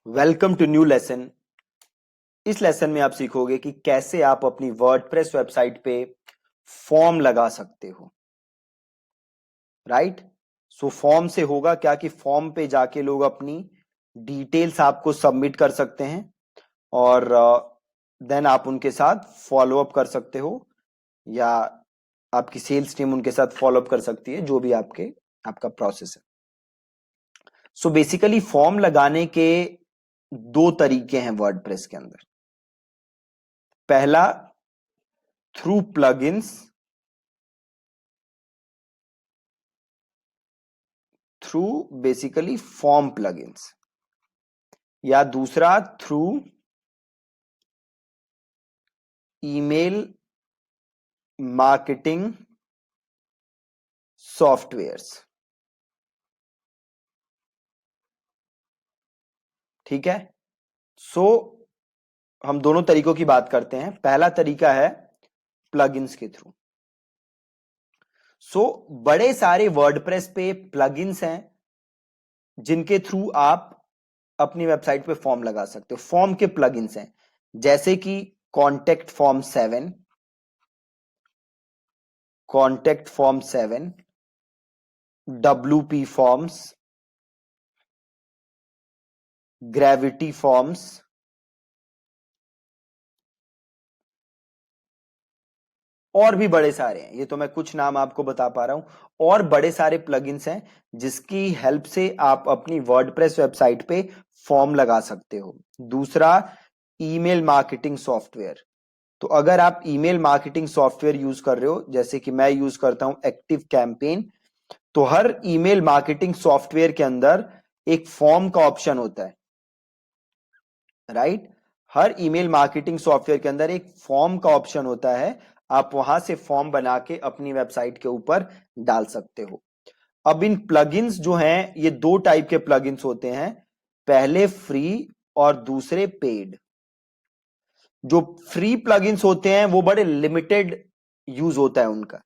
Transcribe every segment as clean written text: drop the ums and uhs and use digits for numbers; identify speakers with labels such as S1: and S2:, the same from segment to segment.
S1: Welcome to new lesson. इस lesson में आप सीखोगे कि कैसे आप अपनी वर्डप्रेस वेबसाइट पे फॉर्म लगा सकते हो। राइट। सो फॉर्म से होगा क्या कि फॉर्म पे जाके लोग अपनी डिटेल्स आपको सबमिट कर सकते हैं और देन आप उनके साथ फॉलो अप कर सकते हो या आपकी सेल्स टीम उनके साथ फॉलो अप कर सकती है, जो भी आपका प्रोसेस है। सो बेसिकली फॉर्म लगाने के दो तरीके हैं वर्डप्रेस के अंदर। पहला, through plugins, through basically form plugins, या दूसरा थ्रू ईमेल मार्केटिंग सॉफ्टवेयर्स। ठीक है। सो हम दोनों तरीकों की बात करते हैं। पहला तरीका है प्लगइन्स के थ्रू। सो बड़े सारे वर्डप्रेस पे प्लगइन्स हैं जिनके थ्रू आप अपनी वेबसाइट पे फॉर्म लगा सकते हो। फॉर्म के प्लगइन्स हैं जैसे कि contact form 7, contact form 7, WP forms, gravity forms, और भी बड़े सारे हैं। ये तो मैं कुछ नाम आपको बता पा रहा हूं। और बड़े सारे प्लगइन्स हैं जिसकी हेल्प से आप अपनी वर्डप्रेस वेबसाइट पे फॉर्म लगा सकते हो। दूसरा, ईमेल मार्केटिंग सॉफ्टवेयर। तो अगर आप ईमेल मार्केटिंग सॉफ्टवेयर यूज कर रहे हो, जैसे कि मैं यूज करता हूं एक्टिव कैंपेन, तो हर ईमेल मार्केटिंग सॉफ्टवेयर के अंदर एक फॉर्म का ऑप्शन होता है। राइट। हर ईमेल मार्केटिंग सॉफ्टवेयर के अंदर एक फॉर्म का ऑप्शन होता है। आप वहां से फॉर्म बना के अपनी वेबसाइट के ऊपर डाल सकते हो। अब इन प्लगइन्स जो हैं, ये दो टाइप के प्लगइन्स होते हैं। पहले फ्री और दूसरे पेड। जो फ्री प्लगइन्स होते हैं वो बड़े लिमिटेड यूज होता है उनका।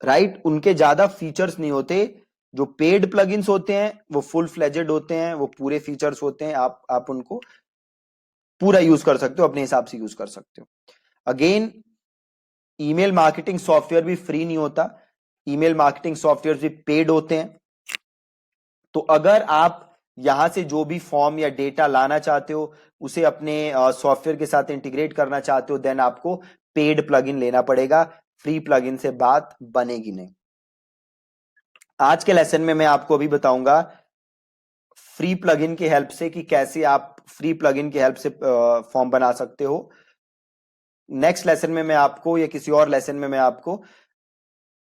S1: राइट। उनके ज्यादा फीचर्स नहीं होते। जो पेड प्लगइन्स होते हैं वो फुल फ्लेजेड होते हैं, वो पूरे फीचर्स होते हैं। आप उनको पूरा यूज कर सकते हो, अपने हिसाब से यूज कर सकते हो। अगेन, ईमेल मार्केटिंग सॉफ्टवेयर भी फ्री नहीं होता। ईमेल मार्केटिंग सॉफ्टवेयर भी पेड होते हैं। तो अगर आप यहां से जो भी फॉर्म या डेटा लाना चाहते हो, उसे अपने सॉफ्टवेयर के साथ इंटीग्रेट करना चाहते हो, देन आपको पेड प्लगइन लेना पड़ेगा। फ्री प्लगइन से बात बनेगी नहीं। आज के लेसन में मैं आपको अभी बताऊंगा फ्री प्लगइन की हेल्प से कि कैसे आप फ्री प्लगइन की हेल्प से फॉर्म बना सकते हो। नेक्स्ट लेसन में मैं आपको, या किसी और लेसन में मैं आपको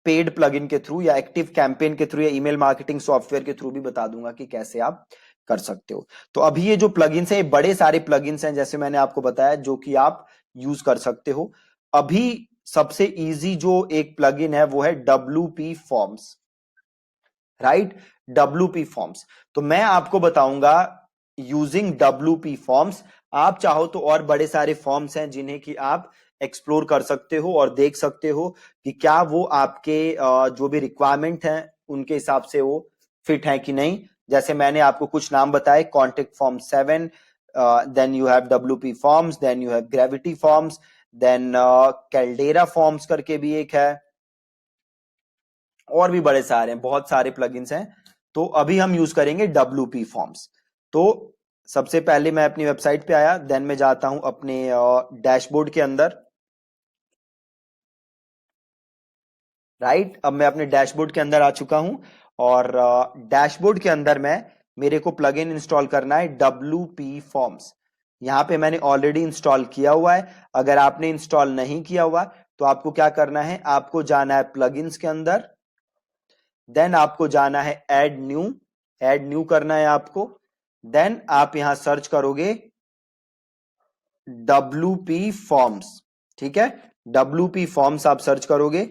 S1: पेड प्लगइन के थ्रू या एक्टिव कैंपेन के थ्रू या ईमेल मार्केटिंग सॉफ्टवेयर के थ्रू भी बता दूंगा कि कैसे आप कर सकते हो। तो अभी ये जो प्लगइन्स हैं, बड़े सारे प्लगइन्स हैं जैसे मैंने आपको बताया, जो कि आप यूज कर सकते हो। अभी सबसे इजी जो एक प्लगइन है वो है WP forms. Right. WP forms. तो मैं आपको बताऊंगा यूजिंग WP फॉर्म्स। आप चाहो तो और बड़े सारे फॉर्म्स हैं जिन्हें कि आप एक्सप्लोर कर सकते हो और देख सकते हो कि क्या वो आपके जो भी रिक्वायरमेंट हैं उनके हिसाब से वो फिट है कि नहीं। जैसे मैंने आपको कुछ नाम बताए, contact form 7, then you have WP forms, then you have gravity forms, then caldera forms करके भी एक है, और भी बड़े सारे हैं, बहुत सारे प्लगइन्स हैं। तो अभी हम यूज करेंगे WP फॉर्म्स। तो सबसे पहले मैं अपनी वेबसाइट पे आया, देन मैं जाता हूं अपने डैशबोर्ड के अंदर। राइट। अब मैं अपने डैशबोर्ड के अंदर आ चुका हूं और डैशबोर्ड के अंदर मेरे को प्लगइन इंस्टॉल करना है WP फॉर्म्स। यहां पे मैंने ऑलरेडी इंस्टॉल किया हुआ है। अगर आपने इंस्टॉल नहीं किया हुआ तो आपको क्या करना है, आपको जाना है प्लगइन्स के अंदर, देन आपको जाना है ऐड न्यू करना है आपको। देन आप यहां सर्च करोगे WP फॉर्म्स। ठीक है। WP फॉर्म्स आप सर्च करोगे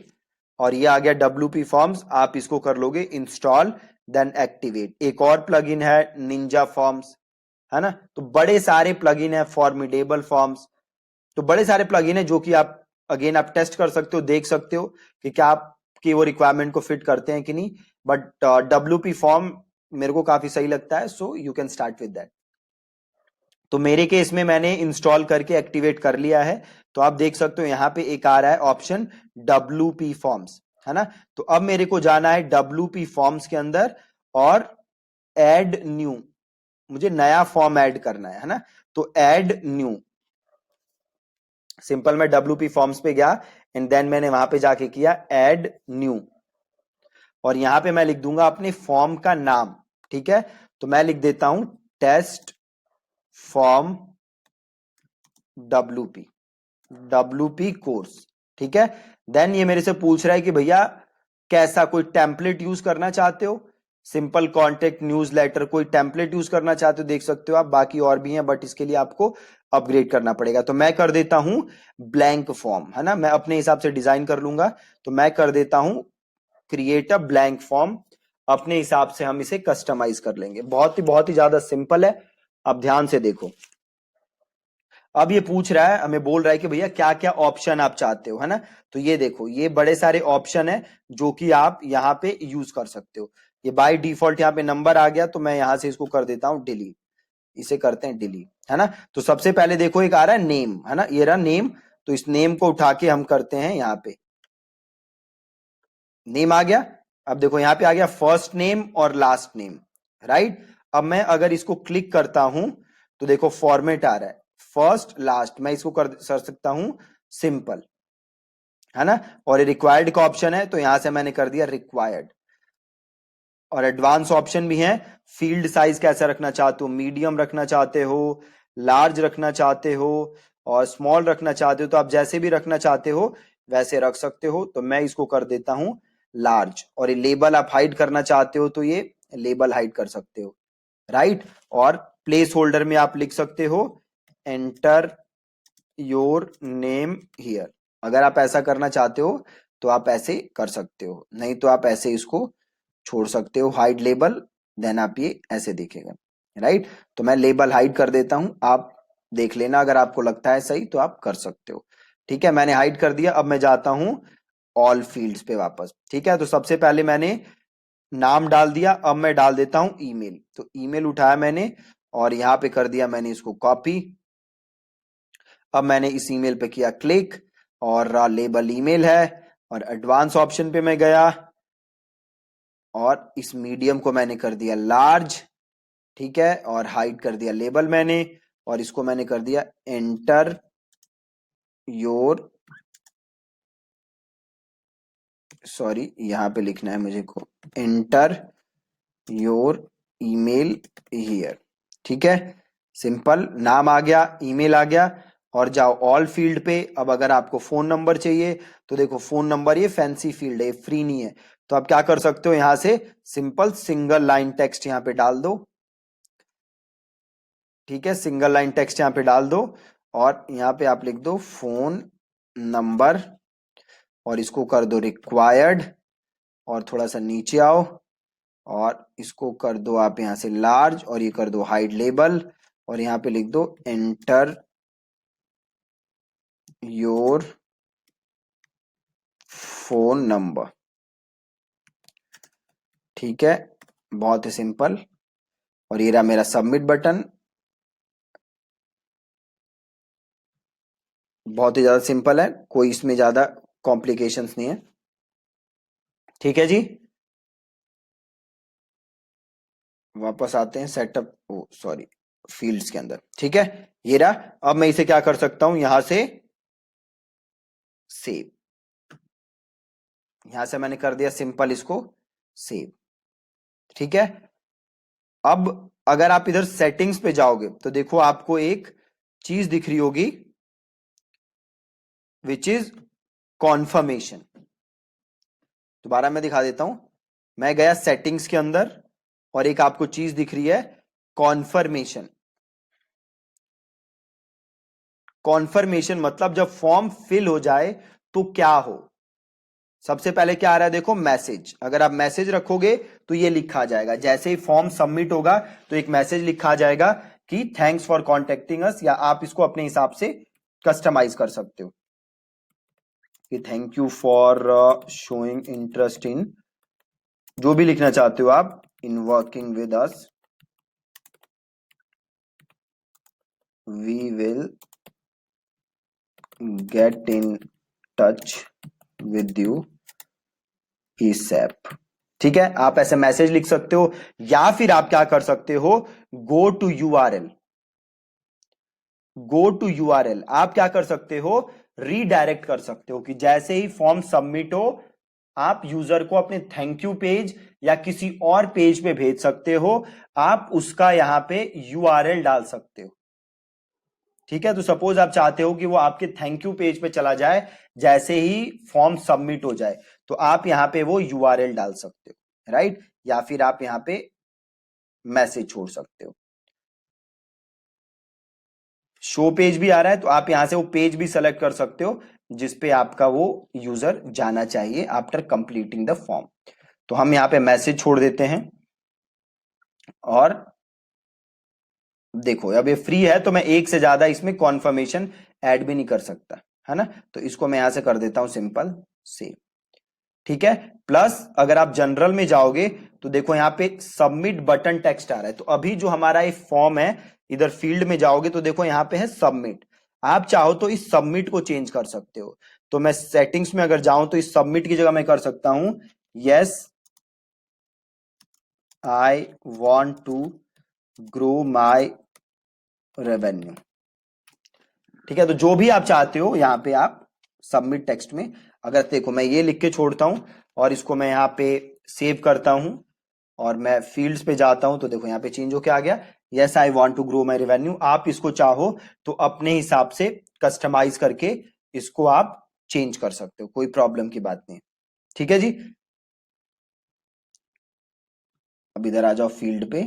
S1: और ये आ गया WP फॉर्म्स। आप इसको कर लोगे इंस्टॉल, देन एक्टिवेट। एक और प्लगइन है निंजा फॉर्म्स, है ना। तो बड़े सारे प्लगइन है, फॉर्मिडेबल फॉर्म्स। तो बड़े सारे प्लगइन है जो कि आप अगेन आप टेस्ट कर सकते हो, देख सकते हो कि क्या आपकी वो रिक्वायरमेंट को फिट करते हैं कि नहीं। बट WP फॉर्म मेरे को काफी सही लगता है, so you can start with that. तो मेरे केस में मैंने इंस्टॉल करके एक्टिवेट कर लिया है। तो आप देख सकते हो यहां पे एक आ रहा है ऑप्शन WP फॉर्म्स, है ना। तो अब मेरे को जाना है WP फॉर्म्स के अंदर और ऐड न्यू, मुझे नया फॉर्म ऐड करना है ना। तो ऐड न्यू, सिंपल मैं WP फॉर्म्स पे गया एंड देन मैंने वहां पे जाके किया ऐड न्यू, और यहां पे मैं लिख दूंगा अपने फॉर्म का नाम। ठीक है, तो मैं लिख देता हूं टेस्ट फॉर्म WP कोर्स। ठीक है, देन ये मेरे से पूछ रहा है कि भैया कैसा, कोई टेम्पलेट यूज करना चाहते हो, सिंपल कॉन्टेक्ट न्यूज़लेटर, कोई टेम्पलेट यूज करना चाहते हो, देख सकते हो आप, बाकी और भी हैं बट इसके लिए आपको अपग्रेड करना पड़ेगा। तो मैं कर देता हूं ब्लैंक फॉर्म, है ना, मैं अपने हिसाब से डिजाइन कर लूंगा। तो मैं कर देता हूं क्रिएट अ ब्लैंक फॉर्म, अपने हिसाब से हम इसे कस्टमाइज कर लेंगे। बहुत ही ज्यादा सिंपल है। अब ध्यान से देखो, अब ये पूछ रहा है, हमें बोल रहा है कि भैया क्या क्या ऑप्शन आप चाहते हो, है ना। तो ये देखो, ये बड़े सारे ऑप्शन है जो कि आप यहाँ पे यूज कर सकते हो। ये बाय डिफॉल्ट यहाँ पे नंबर आ गया, तो मैं यहां से इसको कर देता हूं डिलीट, इसे करते हैं डिलीट, है ना। तो सबसे पहले देखो एक आ रहा है नेम, है ना, ये रहा नेम। तो इस नेम को उठा के हम करते हैं यहाँ पे, नेम आ गया। अब देखो यहाँ पे आ गया फर्स्ट नेम और लास्ट नेम, राइट। अब मैं अगर इसको क्लिक करता हूं तो देखो फॉर्मेट आ रहा है फर्स्ट लास्ट, मैं इसको कर सकता हूं सिंपल, है ना। और ये रिक्वायर्ड का ऑप्शन है, तो यहां से मैंने कर दिया रिक्वायर्ड। और एडवांस ऑप्शन भी है, फील्ड साइज कैसा रखना चाहते हो, मीडियम रखना चाहते हो, लार्ज रखना चाहते हो, और स्मॉल रखना चाहते हो, तो आप जैसे भी रखना चाहते हो वैसे रख सकते हो। तो मैं इसको कर देता हूं लार्ज। और ये लेबल आप हाइड करना चाहते हो तो ये लेबल हाइड कर सकते हो, राइट। और प्लेस होल्डर में आप लिख सकते हो एंटर योर नेम हियर, अगर आप ऐसा करना चाहते हो तो आप ऐसे कर सकते हो, नहीं तो आप ऐसे इसको छोड़ सकते हो हाइड लेबल, देन आप ये ऐसे दिखेगा, राइट। तो मैं लेबल हाइड कर देता हूं, आप देख लेना, अगर आपको लगता है सही तो आप कर सकते हो। ठीक है, मैंने हाइड कर दिया। अब मैं जाता हूं ऑल फील्ड्स पे वापस। ठीक है, तो सबसे पहले मैंने नाम डाल दिया, अब मैं डाल देता हूं ईमेल। तो ईमेल उठाया मैंने और यहां पे कर दिया मैंने इसको कॉपी। अब मैंने इस ईमेल पे किया क्लिक और लेबल ईमेल है, और एडवांस ऑप्शन पे मैं गया और इस मीडियम को मैंने कर दिया लार्ज। ठीक है, और हाइड कर दिया लेबल मैंने, और इसको मैंने कर दिया एंटर योर, सॉरी यहां पे लिखना है मुझे को, एंटर योर ईमेल हियर। ठीक है, सिंपल, नाम आ गया, ईमेल आ गया। और जाओ ऑल फील्ड पे। अब अगर आपको फोन नंबर चाहिए तो देखो फोन नंबर, ये फैंसी फील्ड है, फ्री नहीं है। तो आप क्या कर सकते हो, यहां से सिंपल सिंगल लाइन टेक्स्ट यहां पे डाल दो। ठीक है, सिंगल लाइन टेक्स्ट यहां पे डाल दो, और यहां पे आप लिख दो फोन नंबर, और इसको कर दो रिक्वायर्ड, और थोड़ा सा नीचे आओ और इसको कर दो आप यहां से लार्ज, और ये कर दो हाइड लेबल, और यहां पे लिख दो एंटर योर फोन नंबर। ठीक है, बहुत ही सिंपल। और ये रहा मेरा सबमिट बटन, बहुत ही ज्यादा सिंपल है, कोई इसमें ज्यादा कॉम्प्लिकेशंस नहीं है। ठीक है जी, वापस आते हैं सेटअप, ओ सॉरी, फील्ड्स के अंदर। ठीक है, ये रहा। अब मैं इसे क्या कर सकता हूं, यहां से सेव, यहां से मैंने कर दिया सिंपल इसको सेव। ठीक है, अब अगर आप इधर सेटिंग्स पे जाओगे तो देखो आपको एक चीज दिख रही होगी विच इज कॉन्फर्मेशन। दोबारा मैं दिखा देता हूं, मैं गया सेटिंग्स के अंदर और एक आपको चीज दिख रही है कॉन्फर्मेशन। कॉन्फर्मेशन मतलब जब फॉर्म फिल हो जाए तो क्या हो। सबसे पहले क्या आ रहा है देखो, मैसेज। अगर आप मैसेज रखोगे तो ये लिखा जाएगा, जैसे ही फॉर्म सबमिट होगा तो एक मैसेज लिखा जाएगा कि थैंक्स फॉर कॉन्टेक्टिंग अस, या आप इसको अपने हिसाब से कस्टमाइज कर सकते हो कि thank you for showing interest in, जो भी लिखना चाहते हो आप, in working with us. We will get in touch with you ASAP। ठीक है, आप ऐसे मैसेज लिख सकते हो, या फिर आप क्या कर सकते हो, go to URL. Go to URL आप क्या कर सकते हो, रीडायरेक्ट कर सकते हो कि जैसे ही फॉर्म सबमिट हो, आप यूजर को अपने थैंक यू पेज या किसी और पेज पे भेज सकते हो, आप उसका यहां पे यूआरएल डाल सकते हो। ठीक है, तो सपोज आप चाहते हो कि वो आपके थैंक यू पेज पे चला जाए जैसे ही फॉर्म सबमिट हो जाए, तो आप यहां पे वो यूआरएल डाल सकते हो, राइट, या फिर आप यहां पे मैसेज छोड़ सकते हो। शो पेज भी आ रहा है, तो आप यहां से वो पेज भी सेलेक्ट कर सकते हो जिसपे आपका वो यूजर जाना चाहिए आफ्टर कंप्लीटिंग द फॉर्म। तो हम यहाँ पे मैसेज छोड़ देते हैं, और देखो अब ये फ्री है तो मैं एक से ज्यादा इसमें कॉन्फर्मेशन ऐड भी नहीं कर सकता, है ना। तो इसको मैं यहां से कर देता हूं सिंपल सेव। ठीक है, प्लस अगर आप जनरल में जाओगे तो देखो यहाँ पे सबमिट बटन टेक्स्ट आ रहा है, तो अभी जो हमारा ये फॉर्म है, इधर फील्ड में जाओगे तो देखो यहाँ पे है सबमिट। आप चाहो तो इस सबमिट को चेंज कर सकते हो। तो मैं सेटिंग्स में अगर जाऊं तो इस सबमिट की जगह मैं कर सकता हूं, yes I want to grow my revenue. ठीक है, तो जो भी आप चाहते हो यहाँ पे आप सबमिट टेक्स्ट में, अगर देखो मैं ये लिख के छोड़ता हूं और इसको मैं यहाँ पे सेव करता हूं और मैं फील्ड्स पे जाता हूं, तो देखो यहाँ पे चेंज होके आ गया, yes I want to grow my revenue. आप इसको चाहो तो अपने हिसाब से कस्टमाइज करके इसको आप चेंज कर सकते हो, कोई प्रॉब्लम की बात नहीं। ठीक है जी, अब इधर आ जाओ फील्ड पे।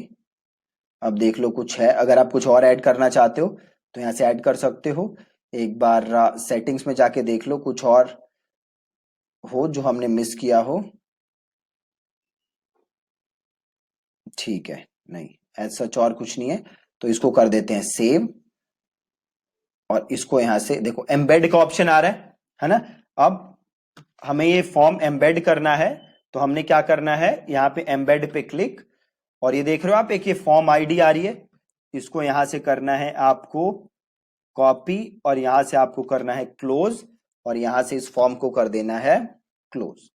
S1: अब देख लो कुछ है, अगर आप कुछ और ऐड करना चाहते हो तो यहाँ से ऐड कर सकते हो। एक बार सेटिंग्स में जाके देख लो कुछ और हो जो हमने मिस किया हो। ठीक है, नहीं ऐसा सच और कुछ नहीं है, तो इसको कर देते हैं सेव। और इसको यहां से देखो एम्बेड का ऑप्शन आ रहा है ना। अब हमें ये फॉर्म एम्बेड करना है, तो हमने क्या करना है, यहाँ पे एम्बेड पे क्लिक, और ये देख रहे हो आप एक ये फॉर्म आईडी आ रही है, इसको यहां से करना है आपको कॉपी, और यहां से आपको करना है क्लोज, और यहां से इस फॉर्म को कर देना है क्लोज।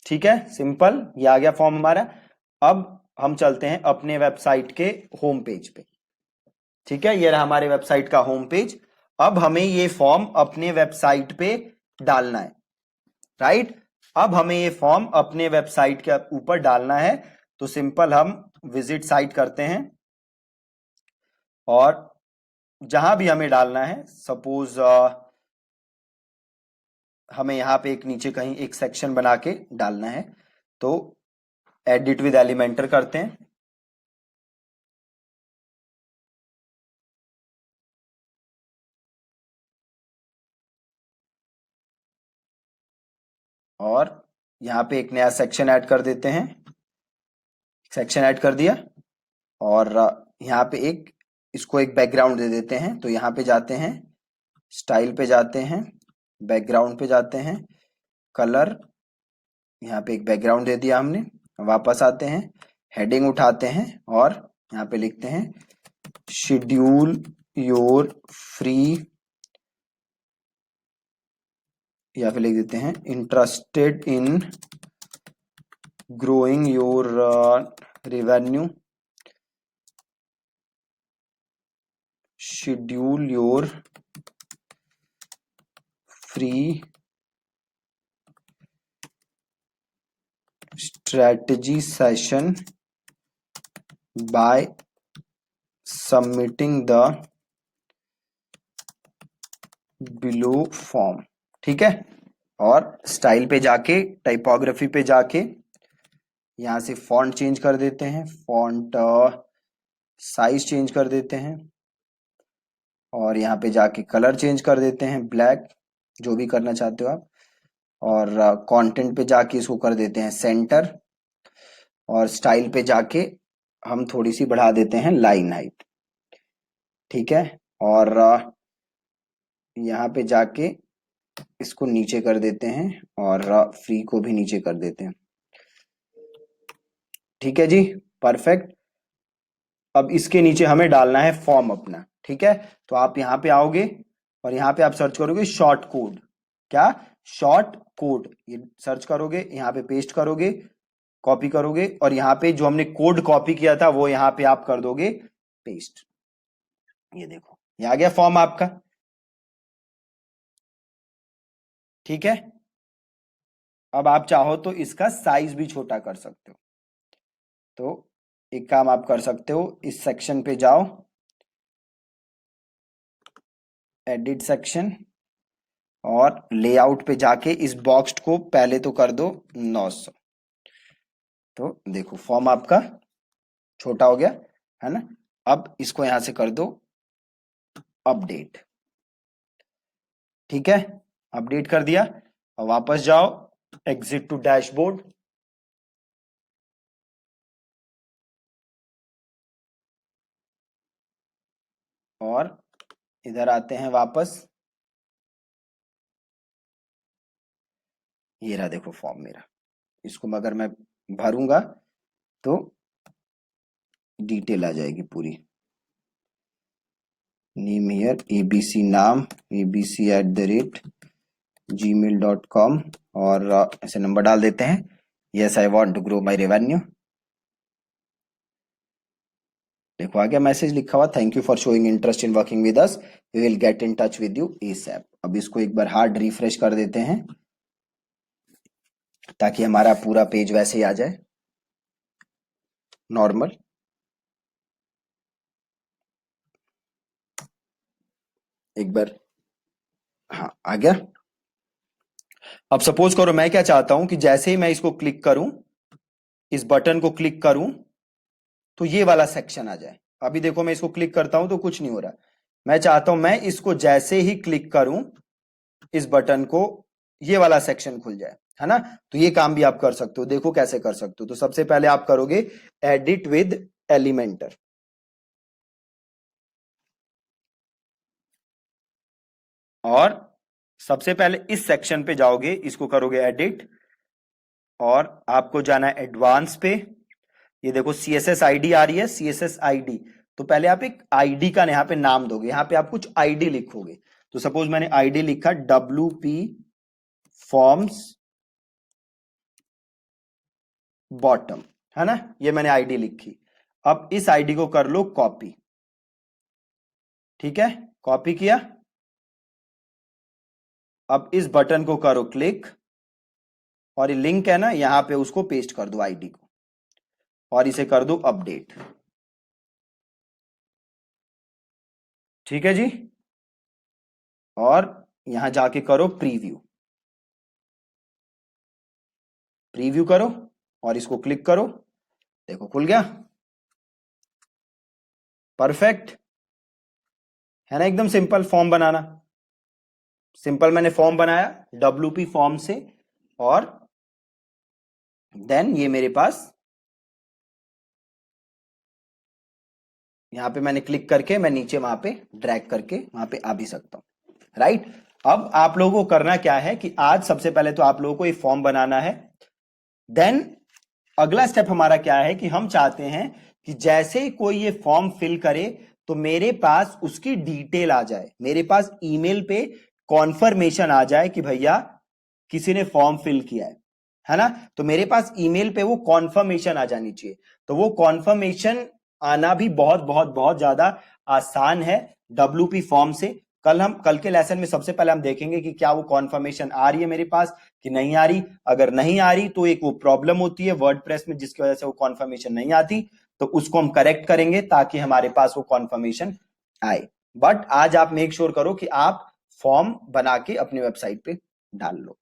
S1: ठीक है, सिंपल, ये आ गया फॉर्म हमारा। अब हम चलते हैं अपने वेबसाइट के होम पेज पे। ठीक है, ये रहा हमारे वेबसाइट का होम पेज। अब हमें ये फॉर्म अपने वेबसाइट पे डालना है, राइट। अब हमें ये फॉर्म अपने वेबसाइट के ऊपर डालना है, तो सिंपल हम विजिट साइट करते हैं, और जहां भी हमें डालना है, सपोज हमें यहाँ पे एक नीचे कहीं एक सेक्शन बना के डालना है, तो एडिट विद एलिमेंटर करते हैं, और यहाँ पे एक नया सेक्शन ऐड कर देते हैं। सेक्शन ऐड कर दिया, और यहाँ पे एक इसको एक बैकग्राउंड दे देते हैं, तो यहाँ पे जाते हैं, स्टाइल पे जाते हैं, बैकग्राउंड पे जाते हैं, कलर, यहाँ पे एक बैकग्राउंड दे दिया हमने। वापस आते हैं, हेडिंग उठाते हैं, और यहाँ पे लिखते हैं शेड्यूल योर फ्री, या फिर लिख देते हैं interested in growing your revenue, schedule your free strategy session by submitting the below form। ठीक है, और स्टाइल पे जाके, टाइपोग्राफी पे जाके, यहां से फॉन्ट चेंज कर देते हैं, फॉन्ट साइज चेंज कर देते हैं, और यहाँ पे जाके कलर चेंज कर देते हैं ब्लैक, जो भी करना चाहते हो आप, और कंटेंट पे जाके इसको कर देते हैं सेंटर, और स्टाइल पे जाके हम थोड़ी सी बढ़ा देते हैं लाइन हाइट। ठीक है, और यहाँ पे जाके इसको नीचे कर देते हैं, और फ्री को भी नीचे कर देते हैं। ठीक है जी, परफेक्ट। अब इसके नीचे हमें डालना है फॉर्म अपना, ठीक है। तो आप यहां पे आओगे और यहां पे आप सर्च करोगे शॉर्ट कोड। क्या? Short code. ये सर्च करोगे, यहां पे पेस्ट करोगे, कॉपी करोगे और यहां पे जो हमने कोड कॉपी किया था वो यहां पे आप कर दोगे पेस्ट। ये देखो, ये आ गया फॉर्म आपका, ठीक है। अब आप चाहो तो इसका साइज भी छोटा कर सकते हो। तो एक काम आप कर सकते हो, इस सेक्शन पे जाओ, एडिट सेक्शन, और लेआउट पे जाके इस बॉक्स को पहले तो कर दो 900। तो देखो फॉर्म आपका छोटा हो गया, है ना। अब इसको यहां से कर दो अपडेट, ठीक है। अपडेट कर दिया। और वापस जाओ, एग्जिट टू डैशबोर्ड, और इधर आते हैं वापस। ये रहा देखो फॉर्म मेरा। इसको अगर मैं भरूंगा तो डिटेल आ जाएगी पूरी। नेम हियर एबीसी नाम, abc@gmail.com, और ऐसे नंबर डाल देते हैं। Yes I want to grow my revenue. देखो आ गया मैसेज लिखा हुआ, thank you for showing interest in working with us, we will get in touch with you ASAP. अब इसको एक बार हार्ड रिफ्रेश कर देते हैं ताकि हमारा पूरा पेज वैसे ही आ जाए नॉर्मल। एक बार, हाँ आ गया। अब सपोज करो मैं क्या चाहता हूं कि जैसे ही मैं इसको क्लिक करूं, इस बटन को क्लिक करूं, तो ये वाला सेक्शन आ जाए। अभी देखो मैं इसको क्लिक करता हूं तो कुछ नहीं हो रहा। मैं चाहता हूं मैं इसको जैसे ही क्लिक करूं, इस बटन को, ये वाला सेक्शन खुल जाए, है ना। तो ये काम भी आप कर सकते हो। देखो कैसे कर सकते हो। तो सबसे पहले आप करोगे एडिट विद एलिमेंटर, और सबसे पहले इस सेक्शन पे जाओगे, इसको करोगे एडिट, और आपको जाना है एडवांस पे। ये देखो CSS आईडी आ रही है, CSS आईडी। तो पहले आप एक आईडी का यहाँ पे नाम दोगे, यहाँ पे आप कुछ आईडी लिखोगे। तो सपोज मैंने आईडी लिखा WP फॉर्म्स बॉटम, है ना। ये मैंने आईडी लिखी। अब इस आईडी को कर लो कॉपी, ठीक है। कॉपी किया। अब इस बटन को करो क्लिक, और ये लिंक है ना, यहां पे उसको पेस्ट कर दो आईडी को, और इसे कर दो अपडेट, ठीक है जी। और यहां जाके करो प्रीव्यू, प्रीव्यू करो और इसको क्लिक करो। देखो खुल गया, परफेक्ट, है ना। एकदम सिंपल फॉर्म बनाना, सिंपल मैंने फॉर्म बनाया WP फॉर्म से, और देन ये मेरे पास यहां पे मैंने क्लिक करके मैं नीचे वहां पे ड्रैग करके वहां पे आ भी सकता हूं, राइट। अब आप लोगों को करना क्या है कि आज सबसे पहले तो आप लोगों को ये फॉर्म बनाना है। देन अगला स्टेप हमारा क्या है कि हम चाहते हैं कि जैसे ही कोई ये फॉर्म फिल करे तो मेरे पास उसकी डिटेल आ जाए, मेरे पास ईमेल पे कॉन्फर्मेशन आ जाए कि भैया किसी ने फॉर्म फिल किया है ना। तो मेरे पास ईमेल पे वो कॉन्फर्मेशन आ जानी चाहिए। तो वो कॉन्फर्मेशन आना भी बहुत बहुत बहुत ज्यादा आसान है WP फॉर्म से। कल के लेसन में सबसे पहले हम देखेंगे कि क्या वो कॉन्फर्मेशन आ रही है मेरे पास कि नहीं आ रही। अगर नहीं आ रही तो एक वो प्रॉब्लम होती है वर्डप्रेस में जिसकी वजह से वो कॉन्फर्मेशन नहीं आती, तो उसको हम करेक्ट करेंगे ताकि हमारे पास वो कॉन्फर्मेशन आए। बट आज आप मेक श्योर करो कि आप फॉर्म बना के अपनी वेबसाइट पे डाल लो,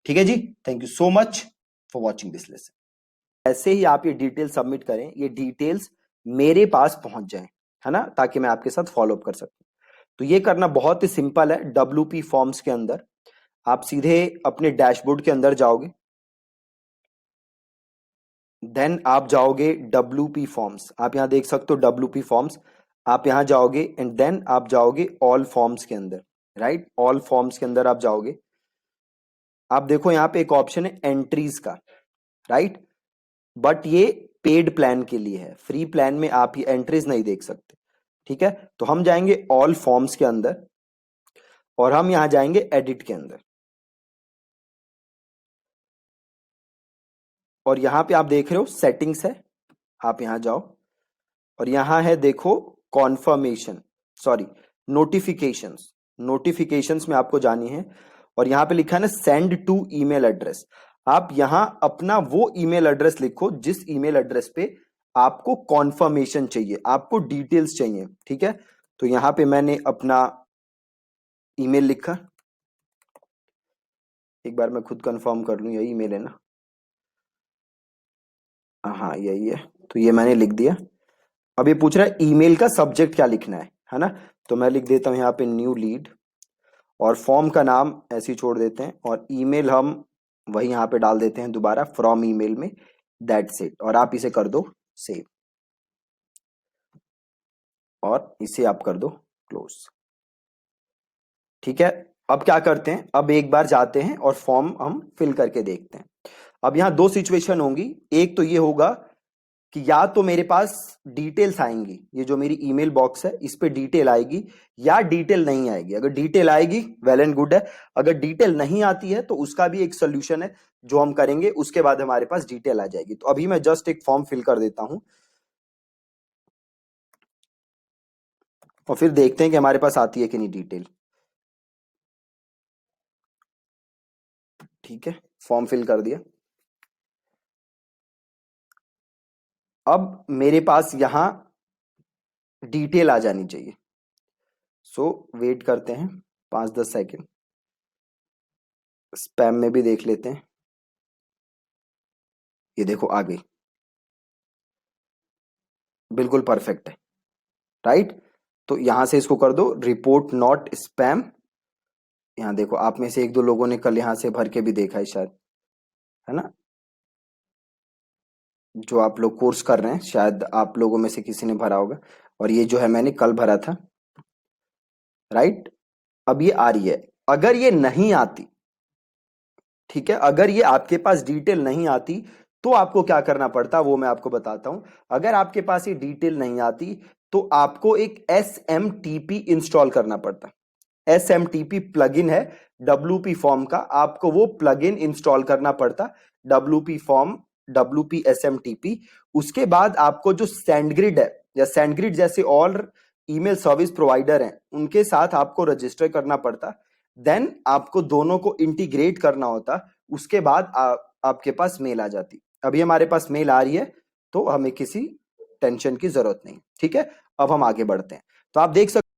S1: ठीक है जी। Thank you so much for watching this lesson. ऐसे ही आप ये डिटेल सबमिट करें, ये डिटेल्स मेरे पास पहुंच जाएं, है ना, ताकि मैं आपके साथ फॉलो अप कर सकूं। तो ये करना बहुत ही सिंपल है। WP फॉर्म्स के अंदर आप सीधे अपने डैशबोर्ड के अंदर जाओगे, देन आप जाओगे WP फॉर्म्स, आप यहां देख सकते हो WP फॉर्म्स। आप यहां जाओगे एंड देन आप जाओगे ऑल फॉर्म्स के अंदर, राइट। ऑल फॉर्म्स के अंदर आप जाओगे, आप देखो यहां पे एक ऑप्शन है एंट्रीज का, राइट। बट ये पेड प्लान के लिए है, फ्री प्लान में आप ये एंट्रीज नहीं देख सकते। ठीक है, तो हम जाएंगे ऑल फॉर्म्स के अंदर और हम यहां जाएंगे एडिट के अंदर, और यहां पे आप देख रहे हो सेटिंग्स है, आप यहां जाओ और यहां है देखो कॉन्फर्मेशन, सॉरी नोटिफिकेशंस, नोटिफिकेशंस में आपको जानी है और यहां पे लिखा है ना सेंड टू ईमेल एड्रेस। आप यहां अपना वो ईमेल एड्रेस लिखो जिस ईमेल एड्रेस पे आपको कॉन्फर्मेशन चाहिए, आपको डिटेल्स चाहिए। ठीक है, तो यहां पे मैंने अपना ईमेल लिखा, एक बार मैं खुद कंफर्म कर लूं, यही ईमेल है ना, हाँ यही है, तो ये मैंने लिख दिया। अब ये पूछ रहा है ईमेल का सब्जेक्ट क्या लिखना है ना, तो मैं लिख देता हूं यहाँ पे न्यू लीड और फॉर्म का नाम ऐसे ही छोड़ देते हैं और ईमेल हम वही यहाँ पे डाल देते हैं दोबारा फ्रॉम ईमेल में, दैट्स इट, और आप इसे कर दो सेव और इसे आप कर दो क्लोज। ठीक है, अब क्या करते हैं, अब एक बार जाते हैं और फॉर्म हम फिल करके देखते हैं। अब यहाँ दो सिचुएशन होंगी, एक तो ये होगा कि या तो मेरे पास डिटेल्स आएंगी, ये जो मेरी ईमेल बॉक्स है इस पे डिटेल आएगी, या डिटेल नहीं आएगी। अगर डिटेल आएगी वेल एंड गुड है, अगर डिटेल नहीं आती है तो उसका भी एक सोल्यूशन है जो हम करेंगे, उसके बाद हमारे पास डिटेल आ जाएगी। तो अभी मैं जस्ट एक फॉर्म फिल कर देता हूं और फिर देखते हैं कि हमारे पास आती है कि नहीं डिटेल। ठीक है, फॉर्म फिल कर दिया। अब मेरे पास यहां डिटेल आ जानी चाहिए, सो वेट करते हैं 5-10 सेकेंड, स्पैम में भी देख लेते हैं। ये देखो आ गई, बिल्कुल परफेक्ट है, राइट। तो यहां से इसको कर दो रिपोर्ट नॉट स्पैम। यहां देखो आप में से एक दो लोगों ने कल यहां से भर के भी देखा है शायद, है ना, जो आप लोग कोर्स कर रहे हैं शायद आप लोगों में से किसी ने भरा होगा, और ये जो है मैंने कल भरा था, राइट। अब ये आ रही है, अगर ये नहीं आती, ठीक है, अगर ये आपके पास डिटेल नहीं आती तो आपको क्या करना पड़ता वो मैं आपको बताता हूं। अगर आपके पास ये डिटेल नहीं आती तो आपको एक SMTP इंस्टॉल करना पड़ता। SMTP प्लगइन है WP फॉर्म का, आपको वो प्लगइन इंस्टॉल करना पड़ता, WP फॉर्म, WP SMTP। उसके बाद आपको जो SendGrid है या SendGrid जैसे और ईमेल सर्विस प्रोवाइडर हैं उनके साथ आपको रजिस्टर करना पड़ता, देन आपको दोनों को इंटीग्रेट करना होता, उसके बाद आपके पास मेल आ जाती। अभी हमारे पास मेल आ रही है तो हमें किसी टेंशन की जरूरत नहीं। ठीक है, अब हम आगे बढ़ते हैं। तो आप देख सकते